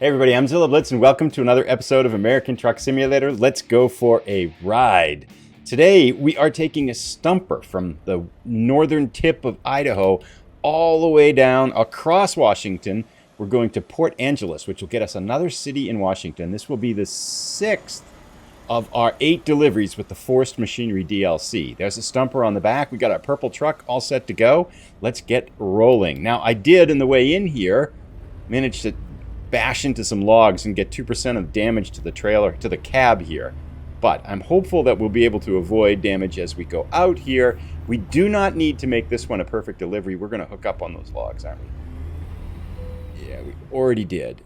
Hey everybody, I'm Zilla Blitz and welcome to another episode of American Truck Simulator. Let's go for a ride. Today we are taking a stumper from the northern tip of Idaho all the way down across Washington. We're going to Port Angeles, which will get us another city in Washington. This will be the 6th of our 8 deliveries with the Forestry Machinery DLC. There's a stumper on the back. We got our purple truck all set to go. Let's get rolling. Now I did, in the way in here, manage to bash into some logs and get 2% of damage to the trailer, to the cab here. But I'm hopeful that we'll be able to avoid damage as we go out here. We do not need to make this one a perfect delivery. We're going to hook up on those logs, aren't we? Yeah, we already did.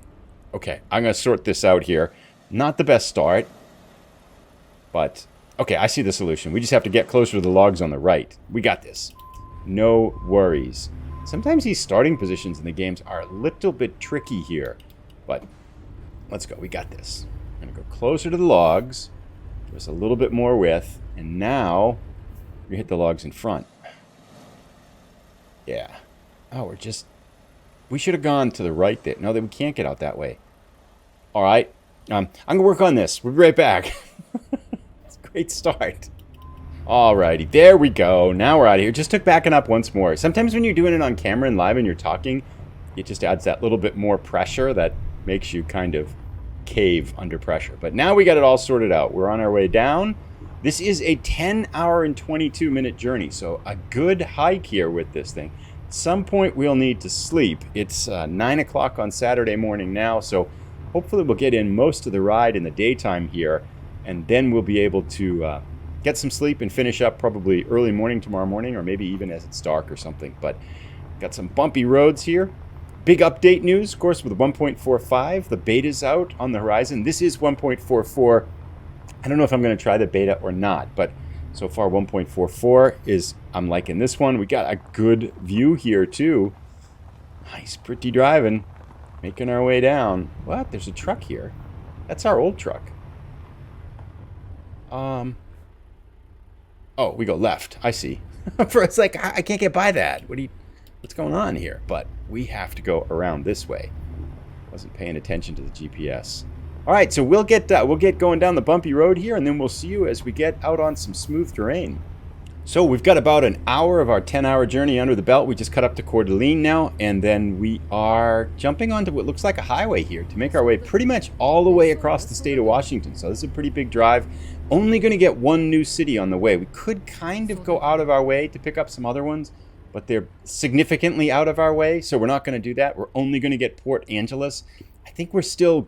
Okay, I'm going to sort this out here. Not the best start, but okay, I see the solution. We just have to get closer to the logs on the right. We got this. No worries. Sometimes these starting positions in the games are a little bit tricky here. But let's go. We got this. I'm going to go closer to the logs. Give us a little bit more width. And now we hit the logs in front. Yeah. Oh, we should have gone to the right there. No, we can't get out that way. All right. I'm going to work on this. We'll be right back. It's a great start. Alrighty, there we go. Now we're out of here. Just took backing up once more. Sometimes when you're doing it on camera and live and you're talking, it just adds that little bit more pressure that makes you kind of cave under pressure. But now we got it all sorted out. We're on our way down. This is a 10-hour and 22-minute journey, so a good hike here with this thing. At some point we'll need to sleep. It's 9 o'clock on Saturday morning now, so hopefully we'll get in most of the ride in the daytime here, and then we'll be able to get some sleep and finish up probably early morning tomorrow morning, or maybe even as it's dark or something. But got some bumpy roads here. Big update news, of course, with 1.45. The beta's out on the horizon. This is 1.44. I don't know if I'm going to try the beta or not, but so far 1.44 is, I'm liking this one. We got a good view here too. Nice, pretty driving. Making our way down. What? There's a truck here. That's our old truck. Oh, we go left. I see. It's like, I can't get by that. What's going on here? But we have to go around this way. Wasn't paying attention to the GPS. All right, so we'll get going down the bumpy road here, and then we'll see you as we get out on some smooth terrain. So we've got about an hour of our 10-hour journey under the belt. We just cut up to Coeur d'Alene now, and then we are jumping onto what looks like a highway here to make our way pretty much all the way across the state of Washington. So this is a pretty big drive. Only going to get one new city on the way. We could kind of go out of our way to pick up some other ones, but they're significantly out of our way, so we're not going to do that. We're only going to get Port Angeles. I think we're going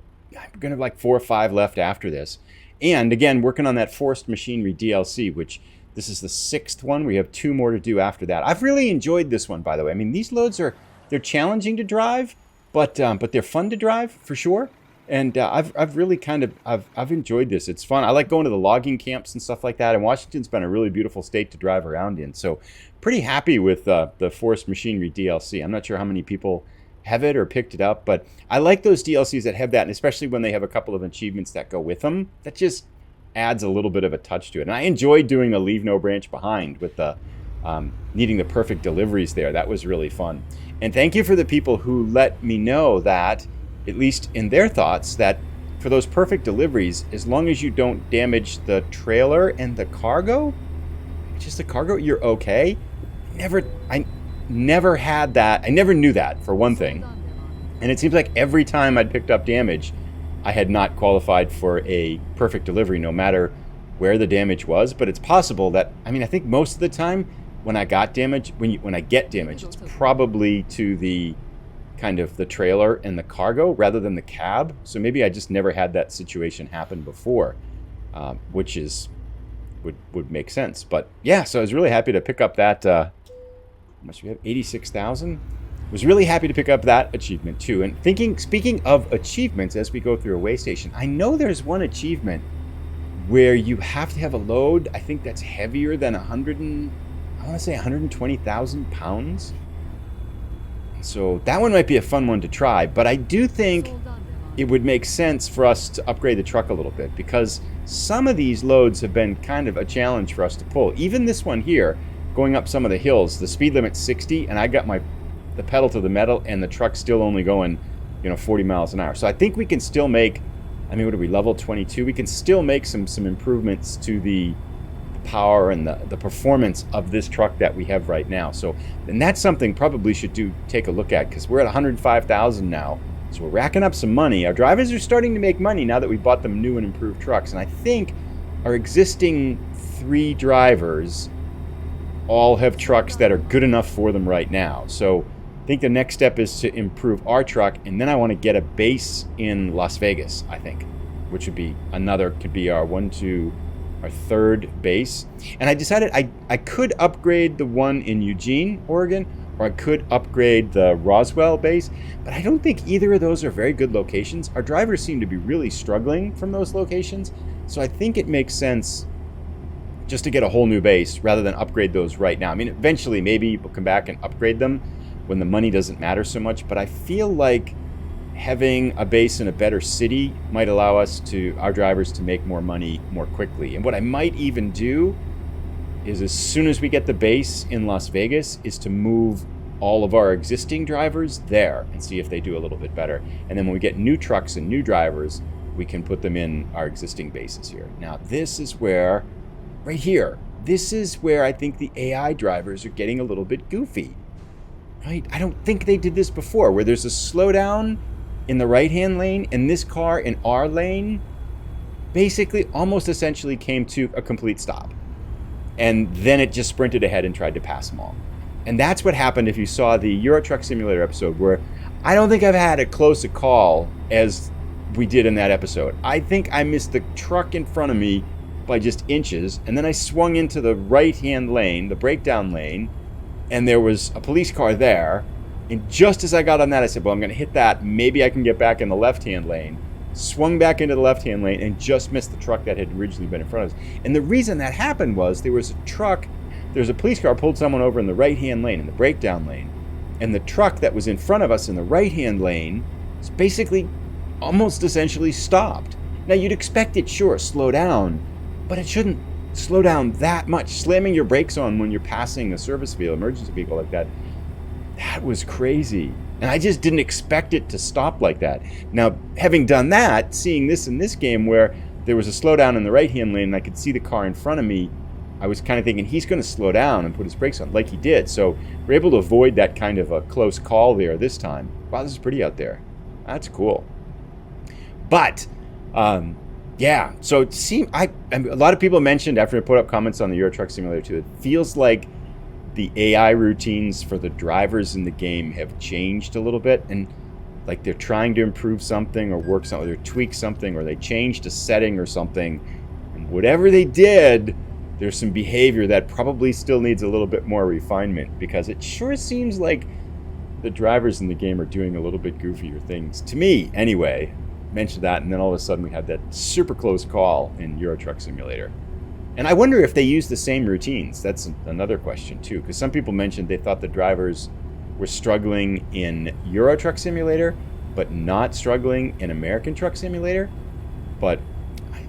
to have like 4 or 5 left after this. And again, working on that Forestry Machinery DLC, which this is the 6th one. We have 2 more to do after that. I've really enjoyed this one, by the way. I mean, these loads they're challenging to drive, but they're fun to drive for sure. And I've really I've enjoyed this. It's fun. I like going to the logging camps and stuff like that. And Washington's been a really beautiful state to drive around in. So pretty happy with the Forestry Machinery DLC. I'm not sure how many people have it or picked it up, but I like those DLCs that have that, and especially when they have a couple of achievements that go with them. That just adds a little bit of a touch to it. And I enjoyed doing the Leave No Branch Behind with the needing the perfect deliveries there. That was really fun. And thank you for the people who let me know that, at least in their thoughts, that for those perfect deliveries, as long as you don't damage the trailer and the cargo, just the cargo, you're okay. I never had that. I never knew that, for one thing. And it seems like every time I'd picked up damage, I had not qualified for a perfect delivery, no matter where the damage was. But it's possible that, I think most of the time when I got damage, when I get damage, it's probably to the kind of the trailer and the cargo rather than the cab. So maybe I just never had that situation happen before, which would make sense. But yeah, so I was really happy to pick up that. How much do we have? 86,000. Was really happy to pick up that achievement too. And speaking of achievements, as we go through a way station, I know there's one achievement where you have to have a load, I think that's heavier than 120,000 pounds. So that one might be a fun one to try, but I do think it would make sense for us to upgrade the truck a little bit, because some of these loads have been kind of a challenge for us to pull. Even this one here, going up some of the hills, the speed limit's 60, and I got the pedal to the metal, and the truck's still only going, 40 miles an hour. So I think we can still make, I mean, what are we, level 22? We can still make some improvements to the power and the performance of this truck that we have right now. So, and that's something probably should take a look at, because we're at 105,000 now. So we're racking up some money. Our drivers are starting to make money now that we bought them new and improved trucks. And I think our existing 3 drivers all have trucks that are good enough for them right now. So I think the next step is to improve our truck, and then I want to get a base in Las Vegas, I think, which would be could be our our 3rd base. And I decided I could upgrade the one in Eugene, Oregon, or I could upgrade the Roswell base, but I don't think either of those are very good locations. Our drivers seem to be really struggling from those locations, so I think it makes sense just to get a whole new base rather than upgrade those right now. I mean, eventually maybe we'll come back and upgrade them when the money doesn't matter so much, but I feel like having a base in a better city might allow our drivers to make more money more quickly. And what I might even do is, as soon as we get the base in Las Vegas, is to move all of our existing drivers there and see if they do a little bit better. And then when we get new trucks and new drivers, we can put them in our existing bases here. Now, this is where, right here, this is where I think the AI drivers are getting a little bit goofy. Right? I don't think they did this before, where there's a slowdown in the right-hand lane, and this car in our lane basically almost essentially came to a complete stop. And then it just sprinted ahead and tried to pass them all. And that's what happened if you saw the Euro Truck Simulator episode, where I don't think I've had as close a call as we did in that episode. I think I missed the truck in front of me by just inches, and then I swung into the right-hand lane, the breakdown lane, and there was a police car there. And just as I got on that, I said, well, I'm going to hit that. Maybe I can get back in the left-hand lane. Swung back into the left-hand lane and just missed the truck that had originally been in front of us. And the reason that happened was there was a police car pulled someone over in the right-hand lane, in the breakdown lane. And the truck that was in front of us in the right-hand lane was basically almost essentially stopped. Now, you'd expect it, sure, slow down, but it shouldn't slow down that much. Slamming your brakes on when you're passing a service vehicle, emergency vehicle like that, that was crazy. And I just didn't expect it to stop like that. Now, having done that, seeing this in this game where there was a slowdown in the right-hand lane and I could see the car in front of me, I was kind of thinking he's going to slow down and put his brakes on, like he did. So we're able to avoid that kind of a close call there this time. Wow, this is pretty out there. That's cool. But, yeah, so it seemed, a lot of people mentioned after I put up comments on the Euro Truck Simulator 2, it feels like the AI routines for the drivers in the game have changed a little bit, and like they're trying to improve something or work something, or tweak something, or they changed a setting or something, and whatever they did, there's some behavior that probably still needs a little bit more refinement, because it sure seems like the drivers in the game are doing a little bit goofier things, to me anyway. Mentioned that, and then all of a sudden we had that super close call in Euro Truck Simulator. And I wonder if they use the same routines. That's another question too, because some people mentioned they thought the drivers were struggling in Euro Truck Simulator, but not struggling in American Truck Simulator. But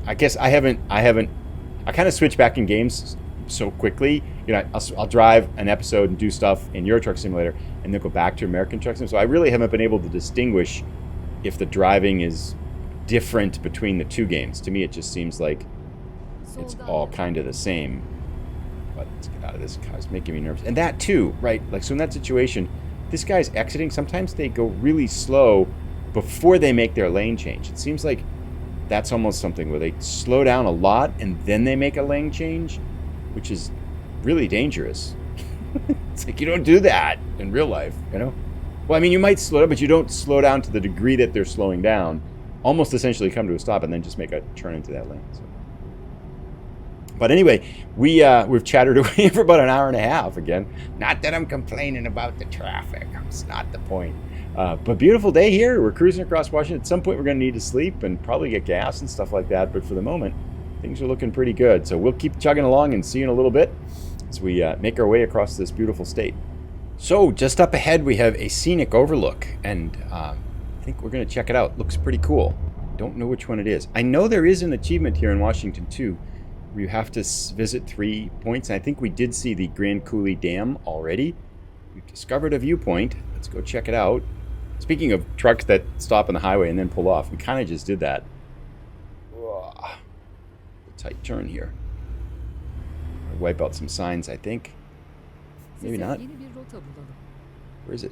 I guess I kind of switch back in games so quickly. You know, I'll drive an episode and do stuff in Euro Truck Simulator, and then go back to American Truck Simulator. So I really haven't been able to distinguish if the driving is different between the two games. To me, it just seems like it's all kind of the same. But let's get out of this. Guy's making me nervous. And that too, right? Like, so in that situation, this guy's exiting. Sometimes they go really slow before they make their lane change. It seems like that's almost something where they slow down a lot and then they make a lane change, which is really dangerous. It's like, you don't do that in real life, you know? Well, I mean, you might slow down, but you don't slow down to the degree that they're slowing down. Almost essentially come to a stop and then just make a turn into that lane. So. But anyway, we've chattered away for about an hour and a half again. Not that I'm complaining about the traffic. It's not the point. But beautiful day here. We're cruising across Washington. At some point, we're going to need to sleep and probably get gas and stuff like that. But for the moment, things are looking pretty good. So we'll keep chugging along and see you in a little bit as we make our way across this beautiful state. So just up ahead, we have a scenic overlook, and I think we're going to check it out. Looks pretty cool. Don't know which one it is. I know there is an achievement here in Washington too, where you have to visit 3 points. And I think we did see the Grand Coulee Dam already. We've discovered a viewpoint. Let's go check it out. Speaking of trucks that stop on the highway and then pull off, we kind of just did that. Ugh. A tight turn here. Wipe out some signs, I think. Maybe not. Where is it?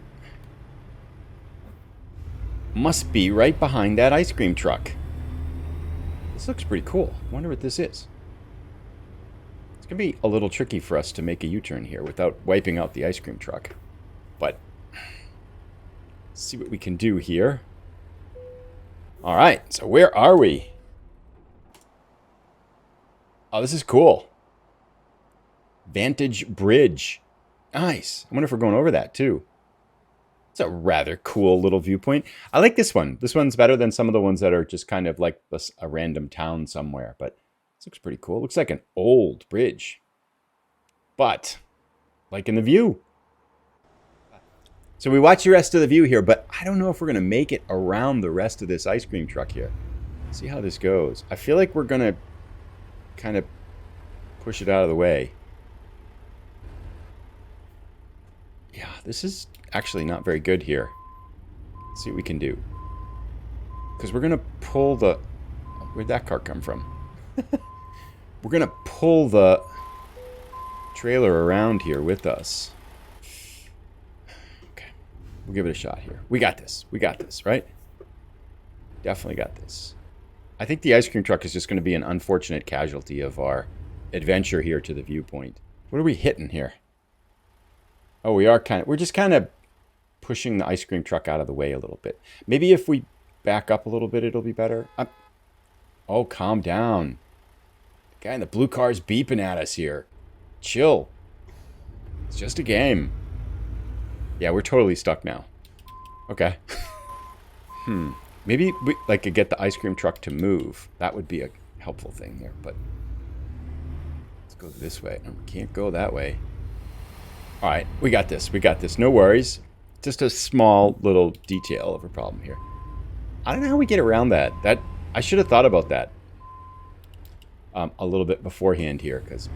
Must be right behind that ice cream truck. This looks pretty cool. I wonder what this is. It's going to be a little tricky for us to make a U-turn here without wiping out the ice cream truck. But let's see what we can do here. All right, so where are we? Oh, this is cool. Vantage Bridge. Nice. I wonder if we're going over that too. It's a rather cool little viewpoint. I like this one. This one's better than some of the ones that are just kind of like a random town somewhere. But this looks pretty cool. It looks like an old bridge. But, like in the view. So we watch the rest of the view here, but I don't know if we're going to make it around the rest of this ice cream truck here. See how this goes. I feel like we're going to kind of push it out of the way. Yeah, this is actually not very good here. Let's see what we can do. Because we're going to pull the... Where'd that car come from? We're going to pull the trailer around here with us. Okay. We'll give it a shot here. We got this. We got this, right? Definitely got this. I think the ice cream truck is just going to be an unfortunate casualty of our adventure here to the viewpoint. What are we hitting here? Oh, we're just kind of pushing the ice cream truck out of the way a little bit. Maybe if we back up a little bit, it'll be better. Oh, calm down. The guy in the blue car's beeping at us here. Chill. It's just a game. Yeah, we're totally stuck now. Okay. Maybe we could get the ice cream truck to move. That would be a helpful thing here, but let's go this way. No, we can't go that way. All right, we got this. We got this. No worries. Just a small little detail of a problem here. I don't know how we get around that. I should have thought about that a little bit beforehand here, because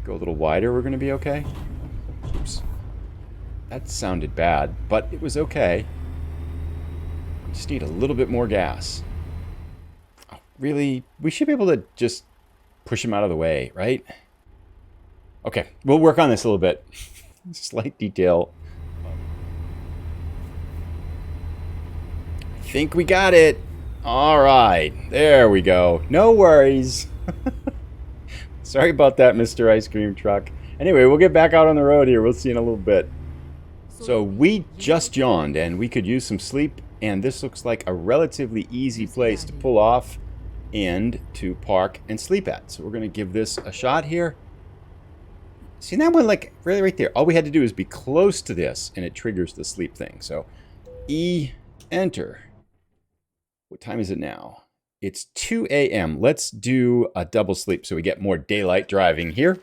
go a little wider, we're going to be okay. Oops. That sounded bad, but it was okay. We just need a little bit more gas. Oh, really? We should be able to just push him out of the way, right? Okay, we'll work on this a little bit. Slight detail. I think we got it. All right, there we go. No worries. Sorry about that, Mr. Ice Cream Truck. Anyway, we'll get back out on the road here. We'll see in a little bit. So we just yawned and we could use some sleep, and this looks like a relatively easy place to pull off and to park and sleep at. So we're going to give this a shot here. See that one, like really right there? All we had to do is be close to this and it triggers the sleep thing. So E, enter. What time is it now? It's 2 a.m. Let's do a double sleep so we get more daylight driving here.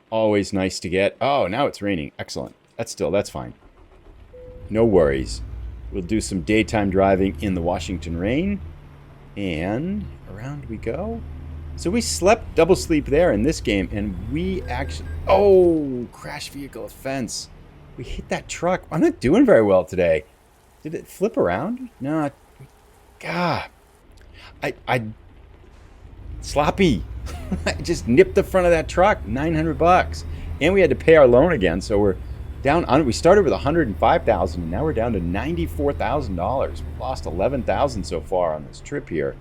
Always nice to get. Oh, now it's raining. Excellent. That's fine. No worries. We'll do some daytime driving in the Washington rain. And around we go. So we slept double sleep there in this game, and we actually... Oh, crash vehicle offense. We hit that truck. I'm not doing very well today. Did it flip around? No. God. I sloppy. I just nipped the front of that truck. $900. And we had to pay our loan again, so we're down on it. We started with $105,000, and now we're down to $94,000. We lost $11,000 so far on this trip here.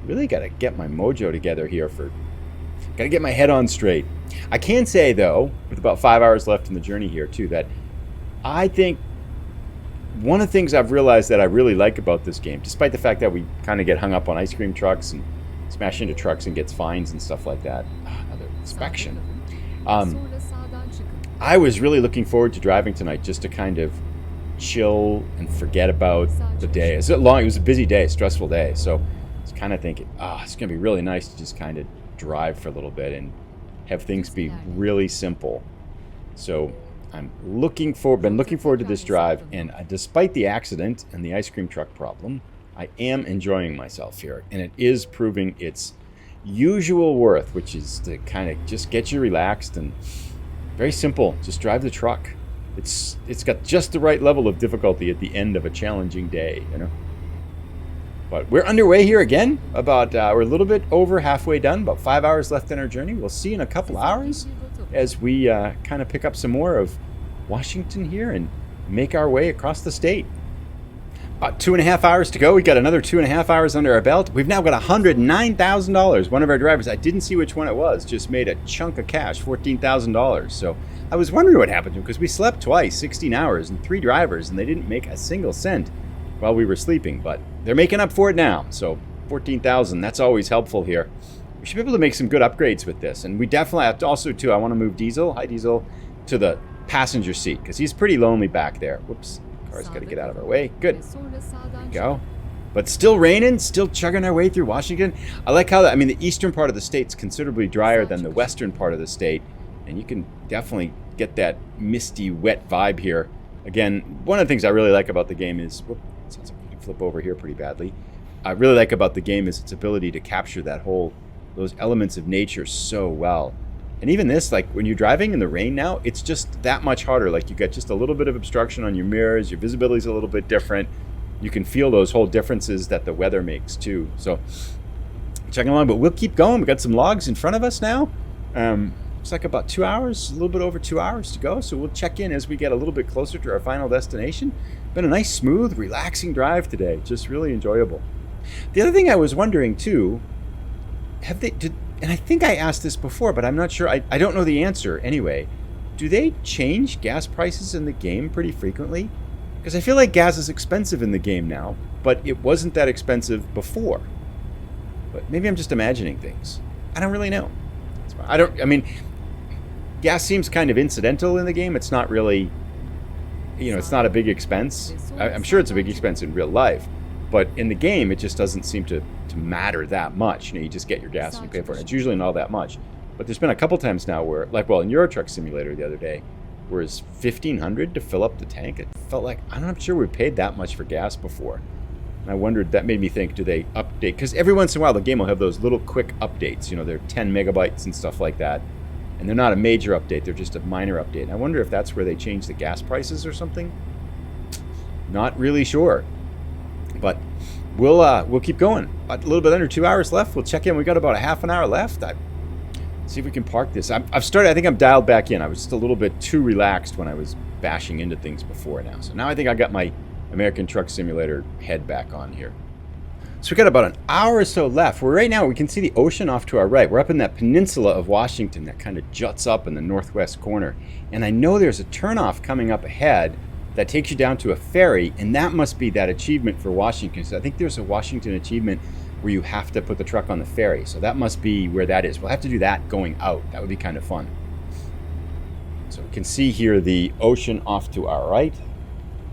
Really got to get my mojo together here got to get my head on straight. I can say, though, with about 5 hours left in the journey here, too, that I think one of the things I've realized that I really like about this game, despite the fact that we kind of get hung up on ice cream trucks and smash into trucks and gets fines and stuff like that. Another inspection. I was really looking forward to driving tonight just to kind of chill and forget about the day. It was a busy day, stressful day, so I was kind of thinking, it's going to be really nice to just kind of drive for a little bit and have things be really simple. So I'm been looking forward to this drive, and despite the accident and the ice cream truck problem, I am enjoying myself here, and it is proving its usual worth, which is to kind of just get you relaxed and very simple. Just drive the truck. It's got just the right level of difficulty at the end of a challenging day, you know. But we're underway here again. We're a little bit over halfway done. About 5 hours left in our journey. We'll see in a couple hours as we kind of pick up some more of Washington here and make our way across the state. 2.5 hours to go. We got another 2.5 hours under our belt. We've now got $109,000. One of our drivers, I didn't see which one it was, just made a chunk of cash, $14,000. So I was wondering what happened to him because we slept twice, 16 hours, and 3 drivers, and they didn't make a single cent while we were sleeping. But they're making up for it now. So 14,000, that's always helpful here. We should be able to make some good upgrades with this. And we definitely have to also, too, I want to move Diesel, hi Diesel, to the passenger seat because he's pretty lonely back there. Whoops. Car's got to get out of our way. Good. There you go. But still raining, still chugging our way through Washington. I like how the eastern part of the state's considerably drier than the western part of the state. And you can definitely get that misty, wet vibe here. Again, one of the things I really like about the game is, sounds like we can flip over here pretty badly. I really like about the game is its ability to capture those elements of nature so well. And even this, like when you're driving in the rain now, it's just that much harder. Like you got just a little bit of obstruction on your mirrors, your visibility's a little bit different. You can feel those whole differences that the weather makes too. So checking along, but we'll keep going. We got some logs in front of us now. Looks like about 2 hours, a little bit over 2 hours to go. So we'll check in as we get a little bit closer to our final destination. Been a nice, smooth, relaxing drive today. Just really enjoyable. The other thing I was wondering too, and I think I asked this before, but I'm not sure. I don't know the answer anyway. Do they change gas prices in the game pretty frequently? Because I feel like gas is expensive in the game now, but it wasn't that expensive before. But maybe I'm just imagining things. I don't really know. Gas seems kind of incidental in the game. It's not really, it's not a big expense. I'm sure it's a big expense in real life. But in the game, it just doesn't seem to matter that much. You just get your gas and you pay for it. It's usually not that much. But there's been a couple times now where, in Euro Truck Simulator the other day, where it's $1,500 to fill up the tank. It felt like, I'm not sure we paid that much for gas before. And I wondered, that made me think, do they update? Because every once in a while, the game will have those little quick updates. They're 10 megabytes and stuff like that. And they're not a major update. They're just a minor update. And I wonder if that's where they change the gas prices or something. Not really sure. But we'll keep going. A little bit under 2 hours left. We'll check in. We got about a half an hour left. See if we can park this. I've started. I think I'm dialed back in. I was just a little bit too relaxed when I was bashing into things before now. So now I think I got my American Truck Simulator head back on here. So we got about an hour or so left. Right now we can see the ocean off to our right. We're up in that peninsula of Washington that kind of juts up in the northwest corner. And I know there's a turnoff coming up ahead that takes you down to a ferry, and that must be that achievement for Washington. So I think there's a Washington achievement where you have to put the truck on the ferry. So that must be where that is. We'll have to do that going out. That would be kind of fun. So we can see here the ocean off to our right.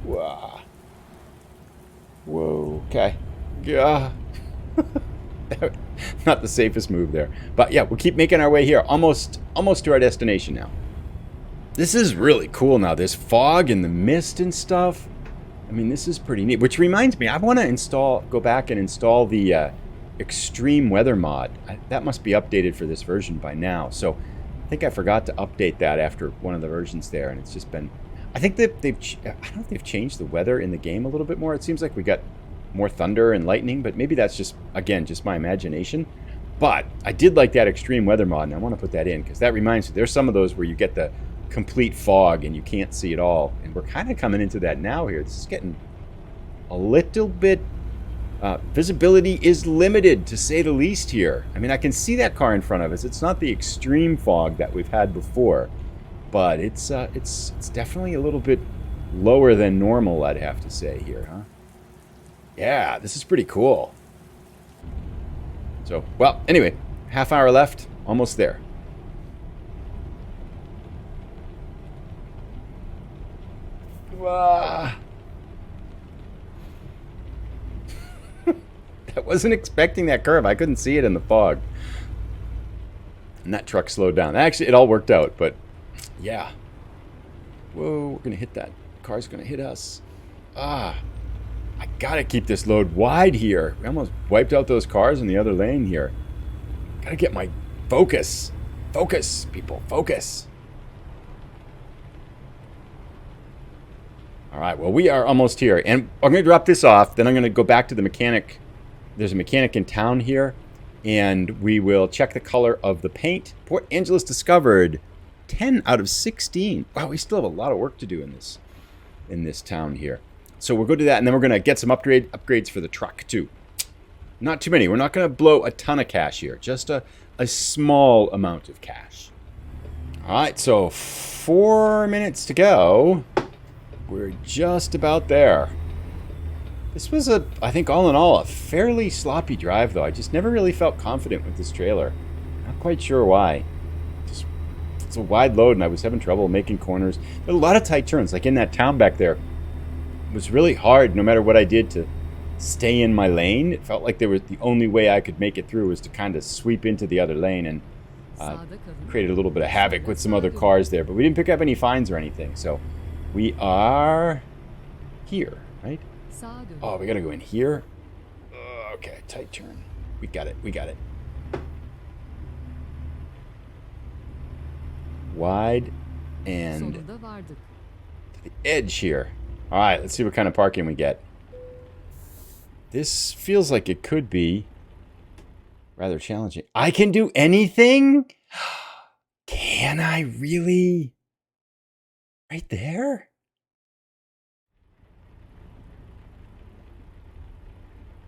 Whoa. Whoa. Okay. Yeah. Not the safest move there. But yeah, we'll keep making our way here. Almost to our destination now. This is really cool now. There's fog and the mist and stuff. This is pretty neat. Which reminds me, I want to go back and install the extreme weather mod. That must be updated for this version by now. So I think I forgot to update that after one of the versions there, and it's just been. I think that I don't know if they've changed the weather in the game a little bit more. It seems like we got more thunder and lightning, but maybe that's just my imagination. But I did like that extreme weather mod, and I want to put that in because that reminds me. There's some of those where you get the complete fog and you can't see it all, and we're kind of coming into that now here. This is getting a little bit visibility is limited, to say the least here. I can see that car in front of us. It's not the extreme fog that we've had before, but it's definitely a little bit lower than normal, I'd have to say here, huh? Yeah, this is pretty cool. So, well, anyway, half hour left, almost there. I wasn't expecting that curve. I couldn't see it in the fog. And that truck slowed down. Actually, it all worked out, but yeah. Whoa, we're going to hit that. Car's going to hit us. I got to keep this load wide here. We almost wiped out those cars in the other lane here. Got to get my focus. Focus, people. Focus. All right, well, we are almost here. And I'm going to drop this off. Then I'm going to go back to the mechanic. There's a mechanic in town here. And we will check the color of the paint. Port Angeles discovered 10 out of 16. Wow, we still have a lot of work to do in this town here. So we'll go do that, and then we're going to get some upgrades for the truck, too. Not too many. We're not going to blow a ton of cash here. Just a small amount of cash. All right, so 4 minutes to go. We're just about there. This was I think all in all, a fairly sloppy drive, though. I just never really felt confident with this trailer. Not quite sure why. It's a wide load, and I was having trouble making corners. There were a lot of tight turns, like in that town back there. It was really hard, no matter what I did, to stay in my lane. It felt like the only way I could make it through was to kind of sweep into the other lane, and created a little bit of havoc with some other cars there. But we didn't pick up any fines or anything, so we are here, right? Oh, we gotta go in here. Okay, tight turn. We got it. Wide and to the edge here. All right, let's see what kind of parking we get. This feels like it could be rather challenging. I can do anything? Can I really? Right there?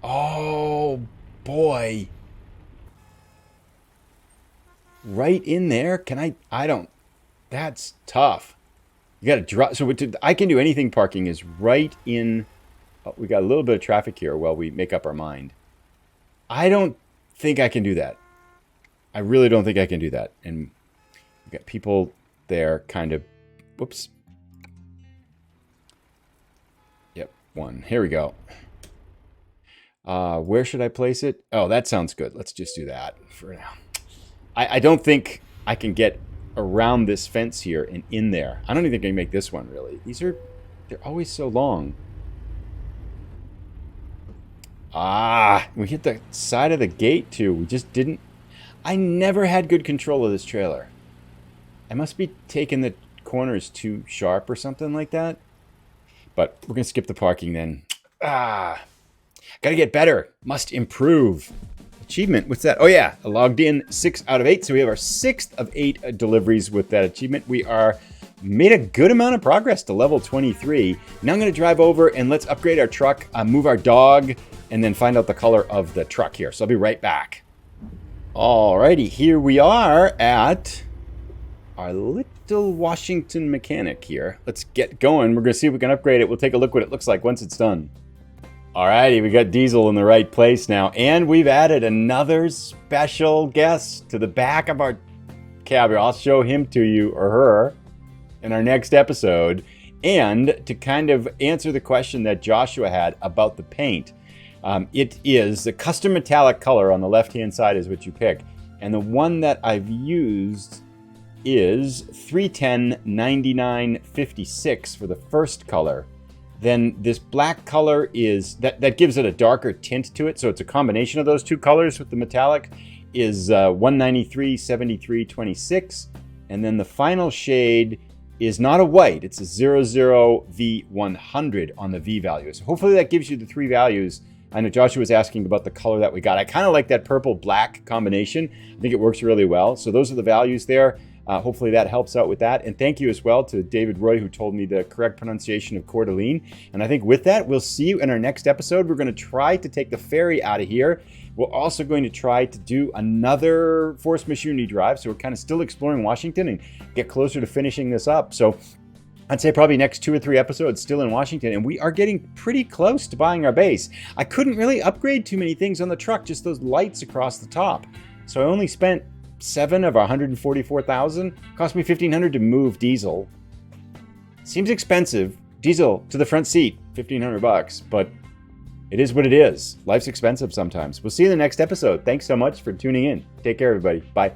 Oh, boy. Right in there? Can I don't. That's tough. You got to drop. So I can do anything parking is right in. Oh, we got a little bit of traffic here while we make up our mind. I don't think I can do that. I really don't think I can do that. And we got people there kind of. Whoops. Yep, one. Here we go. Where should I place it? Oh, that sounds good. Let's just do that for now. I don't think I can get around this fence here and in there. I don't even think I can make this one, really. They're always so long. We hit the side of the gate, too. We just didn't... I never had good control of this trailer. I must be taking the corners too sharp or something like that. But we're going to skip the parking then. Gotta get better. Must improve. Achievement. What's that? Oh, yeah. I logged in 6 out of 8. So we have our 6th of 8 deliveries with that achievement. We are made a good amount of progress to level 23. Now I'm going to drive over and let's upgrade our truck, move our dog, and then find out the color of the truck here. So I'll be right back. Alrighty. Here we are at our little Washington mechanic here. Let's get going. We're going to see if we can upgrade it. We'll take a look what it looks like once it's done. Alrighty, we got Diesel in the right place now, and we've added another special guest to the back of our cab here. I'll show him to you, or her, in our next episode. And to kind of answer the question that Joshua had about the paint, it is the custom metallic color on the left-hand side is what you pick. And the one that I've used is 310-99-56 for the first color. Then this black color is, that gives it a darker tint to it. So it's a combination of those two colors with the metallic is 193-73-26. And then the final shade is not a white. It's a 00V100 on the V value. So hopefully that gives you the 3 values. I know Joshua was asking about the color that we got. I kind of like that purple-black combination. I think it works really well. So those are the values there. Hopefully that helps out with that. And thank you as well to David Roy, who told me the correct pronunciation of Coeur d'Alene. And I think with that, we'll see you in our next episode. We're going to try to take the ferry out of here. We're also going to try to do another Forestry Machinery drive. So we're kind of still exploring Washington and get closer to finishing this up. So I'd say probably next 2 or 3 episodes still in Washington. And we are getting pretty close to buying our base. I couldn't really upgrade too many things on the truck, just those lights across the top. So I only spent 7 of 144,000. Cost me $1,500 to move Diesel. Seems expensive. Diesel to the front seat, $1,500, but it is what it is. Life's expensive sometimes. We'll see you in the next episode. Thanks so much for tuning in. Take care, everybody. Bye.